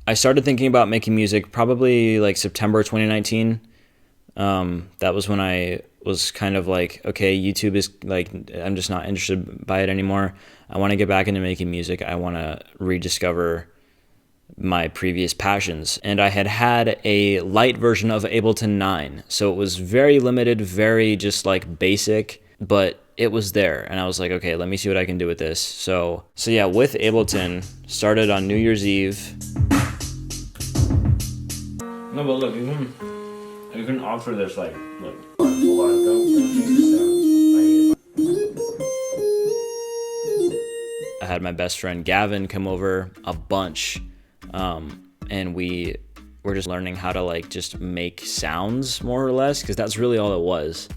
I started thinking about making music probably like September 2019. That was when I was kind of like, okay, YouTube is like, I'm just not interested by it anymore. I want to get back into making music. I want to rediscover my previous passions. And I had a light version of Ableton 9. So it was very limited, very just like basic, but it was there. And I was like, okay, let me see what I can do with this. So yeah, with Ableton, started on New Year's Eve. No, but look, you can offer this like, look. Hold on, don't change the sound. I had my best friend Gavin come over a bunch, and we were just learning how to like just make sounds more or less, because that's really all it was.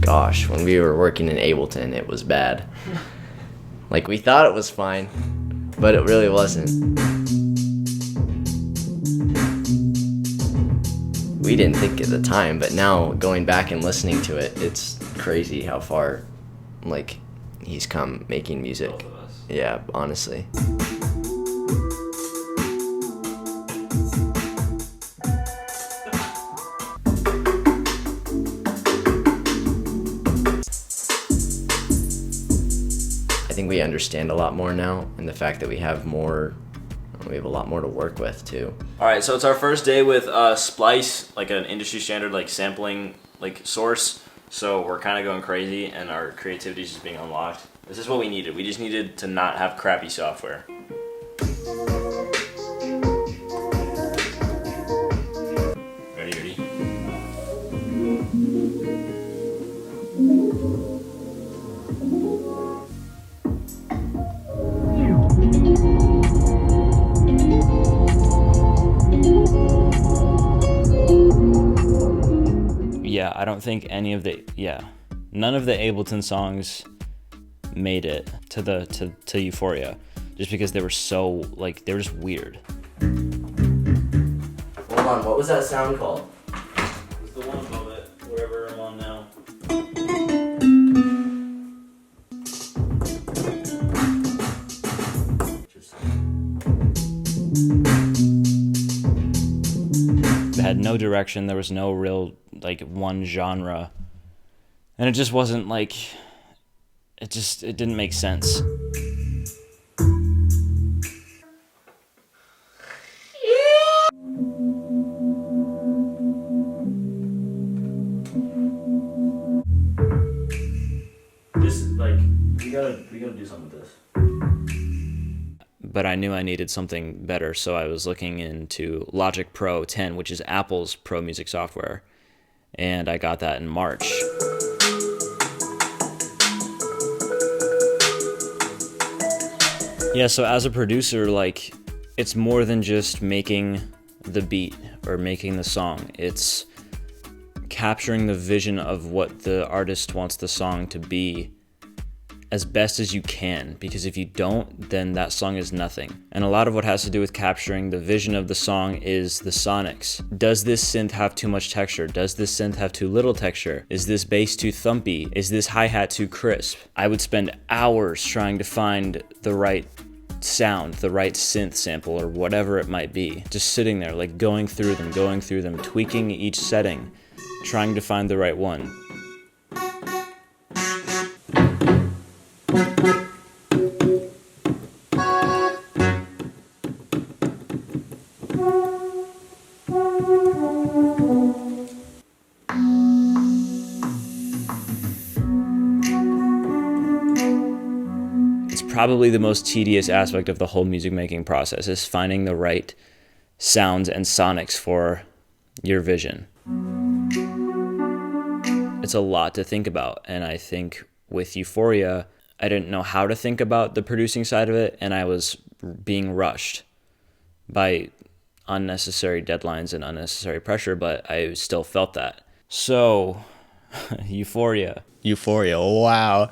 Gosh, when we were working in Ableton, it was bad. Like, we thought it was fine, but it really wasn't. We didn't think at the time, but now going back and listening to it, it's crazy how far, like, he's come making music. Both of us. Yeah, honestly. I think we understand a lot more now, and the fact that we have a lot more to work with too. All right, so it's our first day with Splice, like an industry standard like sampling like source. So we're kind of going crazy, and our creativity is just being unlocked. This is what we needed. We just needed to not have crappy software. Ready? Yeah, I don't think none of the Ableton songs made it to Euphoria, just because they were so like, they were just weird. Hold on, what was that sound called? It's the one above it, wherever I'm on now. It had no direction. There was no real like one genre, and it just wasn't like, it didn't make sense. This is like, we gotta do something with this. But I knew I needed something better, so I was looking into Logic Pro 10, which is Apple's pro music software, and I got that in March. Yeah, so as a producer, like, it's more than just making the beat or making the song. It's capturing the vision of what the artist wants the song to be as best as you can, because if you don't, then that song is nothing. And a lot of what has to do with capturing the vision of the song is the sonics. Does this synth have too much texture? Does this synth have too little texture? Is this bass too thumpy? Is this hi-hat too crisp? I would spend hours trying to find the right sound, the right synth sample, or whatever it might be. Just sitting there, like going through them, tweaking each setting, trying to find the right one. Probably the most tedious aspect of the whole music making process is finding the right sounds and sonics for your vision. It's a lot to think about, and I think with Euphoria, I didn't know how to think about the producing side of it, and I was being rushed by unnecessary deadlines and unnecessary pressure, but I still felt that. So, Euphoria. Wow.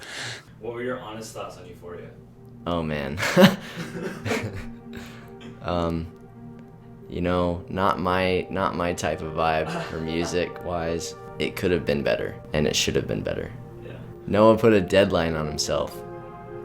What were your honest thoughts on Euphoria? Oh man. Not my type of vibe for music wise. It could have been better, and it should have been better. Yeah. Noah put a deadline on himself,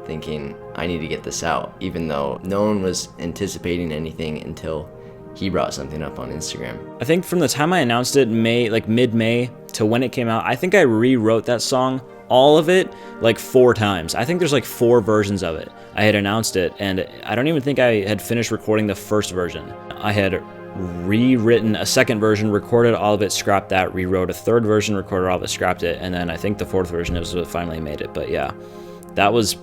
thinking, I need to get this out, even though no one was anticipating anything until he brought something up on Instagram. I think from the time I announced it, mid-May, to when it came out, I think I rewrote that song, all of it, like 4 times. I think there's like 4 versions of it. I had announced it, and I don't even think I had finished recording the first version. I had rewritten a second version, recorded all of it, scrapped that, rewrote a third version, recorded all of it, scrapped it, and then I think the 4th version was what finally made it. But yeah, that was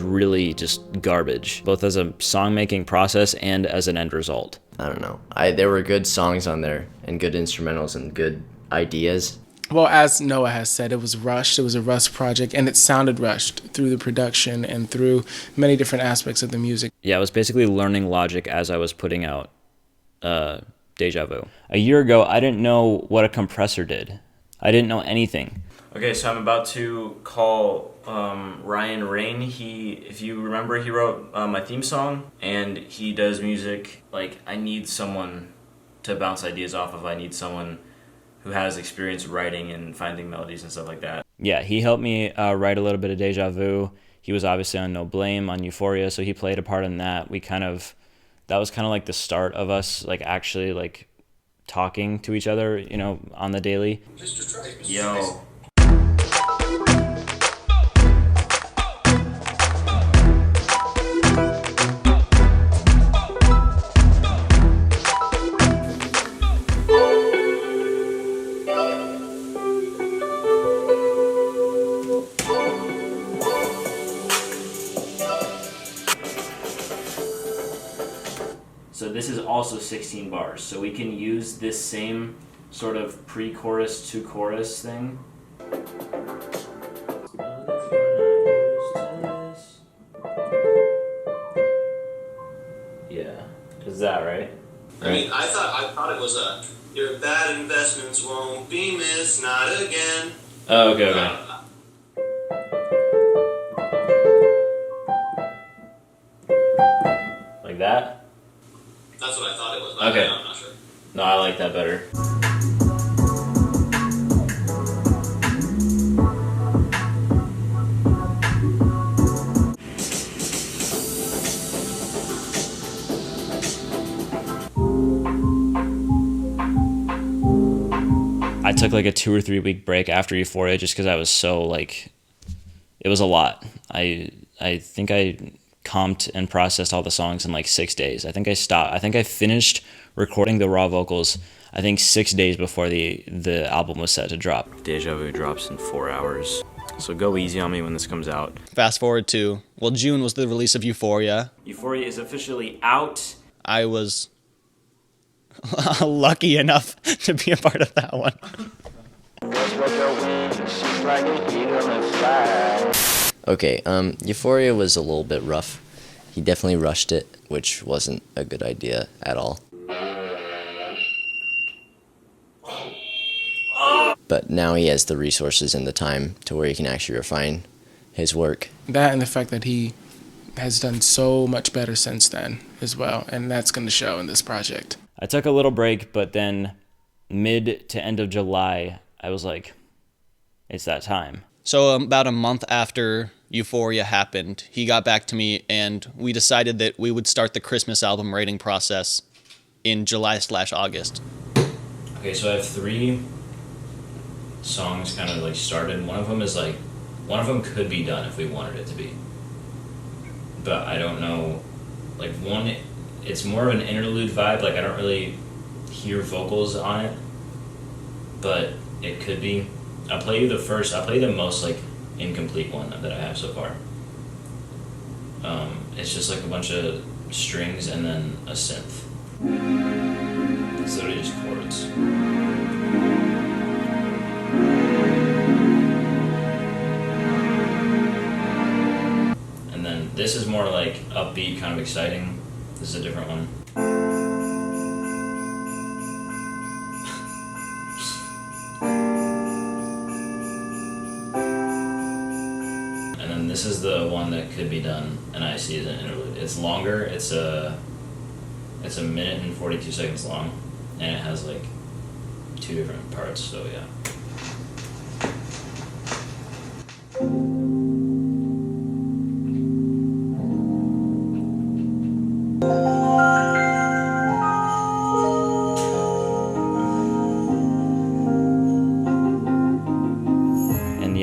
really just garbage, both as a song-making process and as an end result. I don't know. There were good songs on there and good instrumentals and good ideas. Well, as Noah has said, it was rushed. It was a rushed project, and it sounded rushed through the production and through many different aspects of the music. Yeah, I was basically learning Logic as I was putting out Deja Vu. A year ago, I didn't know what a compressor did. I didn't know anything. Okay, so I'm about to call Rane. If you remember, he wrote my theme song, and he does music. Like, I need someone to bounce ideas off of. I need someone who has experience writing and finding melodies and stuff like that. Yeah, he helped me write a little bit of Deja Vu. He was obviously on No Blame, on Euphoria, so he played a part in that. That was kind of like the start of us, like, actually, like, talking to each other, you know, on the daily. Yo. So this is also 16 bars, so we can use this same sort of pre-chorus to chorus thing. Yeah, is that right? I mean, I thought it was your bad investments won't be missed, not again. Oh, okay. Like that? That's what I thought it was. Okay. I'm not sure. No, I like that better. I took like a 2 or 3 week break after Euphoria just because I was so like, it was a lot. I think I comped and processed all the songs in like 6 days. I think I finished recording the raw vocals, I think 6 days before the album was set to drop. Deja Vu drops in 4 hours. So go easy on me when this comes out. Fast forward to, well, June was the release of Euphoria. Euphoria is officially out. I was lucky enough to be a part of that one. Okay, Euphoria was a little bit rough. He definitely rushed it, which wasn't a good idea at all. But now he has the resources and the time to where he can actually refine his work. That and the fact that he has done so much better since then as well, and that's going to show in this project. I took a little break, but then mid to end of July, I was like, it's that time. So about a month after Euphoria happened, he got back to me, and we decided that we would start the Christmas album writing process in July/August. Okay, so I have 3 songs kind of like started. One of them could be done if we wanted it to be. But I don't know, like one, it's more of an interlude vibe, like I don't really hear vocals on it, but it could be. I'll play the most like incomplete one that I have so far. It's just like a bunch of strings and then a synth. It's literally just chords. And then this is more like upbeat, kind of exciting. This is a different one. This is the one that could be done, and I see it as an interlude. It's longer. It's a minute and 42 seconds long, and it has like 2 different parts. So yeah.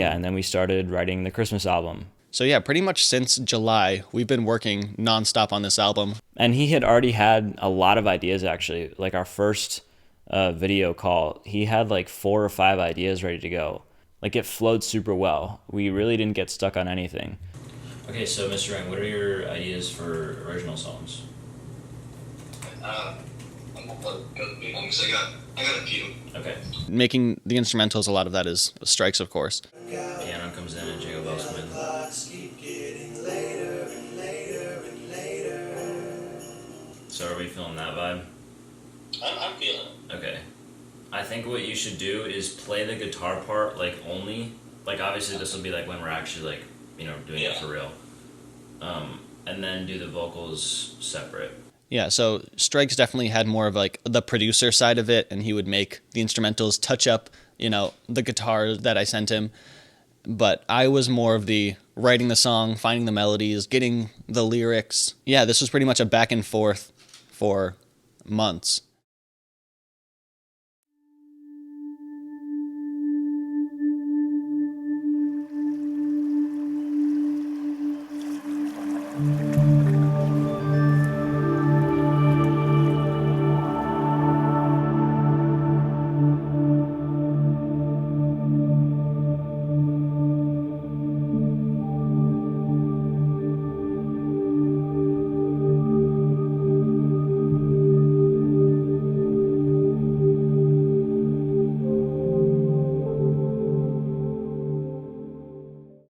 And then we started writing the Christmas album. So yeah, pretty much since July, we've been working nonstop on this album. And he had already had a lot of ideas, actually. Like our first video call, he had like 4 or 5 ideas ready to go. Like it flowed super well. We really didn't get stuck on anything. Okay, so Mr. Rane, what are your ideas for original songs? I'm gonna go big ones. I got a few. Okay. Making the instrumentals, a lot of that is Strykes, of course. Piano comes in and Jingle Bells come in. So are we feeling that vibe? I'm feeling it. Okay. I think what you should do is play the guitar part like only, like obviously this will be like when we're actually like, you know, doing it for real. And then do the vocals separate. Yeah, so Strykes definitely had more of like the producer side of it, and he would make the instrumentals touch up, you know, the guitar that I sent him. But I was more of the writing the song, finding the melodies, getting the lyrics. Yeah, this was pretty much a back and forth for months.